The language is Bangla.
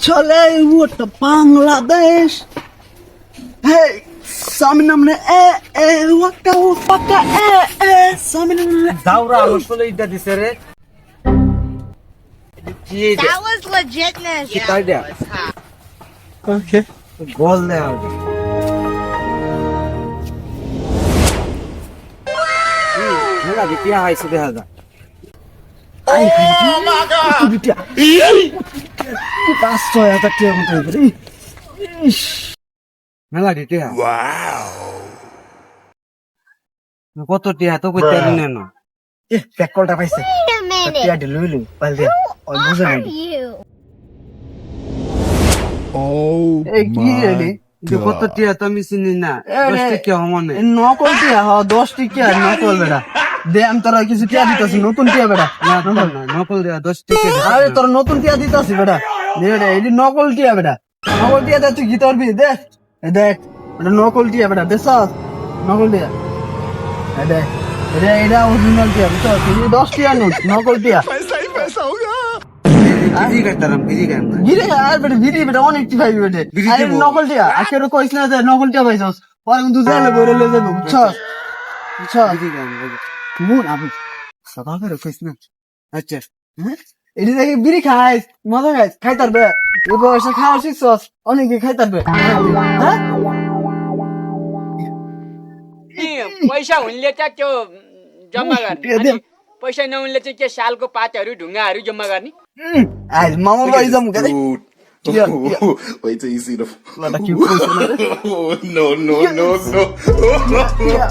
চলে ওটা বাংলাদেশ। Hey, সামনে নামনে ওয়াকা ওয়াকা সামনে নামনে দাওরা আসলে ইটা দিছে রে কি এটা That was legitness. তাই দে ওকে গোল দে আর মেলা বিটিয়া আইছে দেখা যা আই কত বিটিয়া 5,000 টাকা মতো রে। ইস মেলা বিটিয়া কত টিয়া তো কইতে না না ব্যাক কলটা পাইছে Wait a minute. টিয়া দিলুইলু পাল দিয়া ওই বুঝে Are নাই you? Oh এই কি রে my যে কত god. টিয়া তো আমি চিনি না এ, 10 টিয়া মনে নকল টিয়া 10 টিয়া নকল বেটা দে আমি তোরা কিছু টিয়া দিতাছি নতুন টিয়া বেটা না নকল দেয়া 10 টিয়া আরে তোর নতুন টিয়া দিতাছি বেটা দে বেটা এই নকল টিয়া বেটা নকল টিয়া দে তুই কি করবি দেখ এই দেখ এটা নকল টিয়া বেটা বেসাস নকল টিয়া এই দেখ এটা অরিজিনাল টিয়া বুঝছো তুই 10 টিয়া নোট নকল টিয়া বিজি করতাম বিজি গান গিরে আর বেটা ভিডি বেটা অনেক টি ভাই বেটা বিড়ি আরে দিবো। নকল টিয়া আখের কইছ না যে নকল টিয়া পাইছস পরে কিন্তু জালে বইরে লয়ে যাবো বুঝছো বুঝছো বিজি গান মুন আবু সদা করে কইছ না আচ্ছা এটি দেখে বিড়ি খাইস মজা খাইস খাইতার বে এই বয়সে খাওয়া শিখছস অনেকে খাইতার বে হ্যাঁ पैसा हुनले त त्यो जम्मा गर्ने दे। अनि पैसा नहुनले चाहिँ के सालको पातहरू ढुङ्गाहरू जम्मा गर्ने আজ মামা বাড়ি যাবো কেন Dude. Yeah, yeah. Wait till you see the. লাটা কি কইছ না রে? Oh, no, no, no, no. Yeah.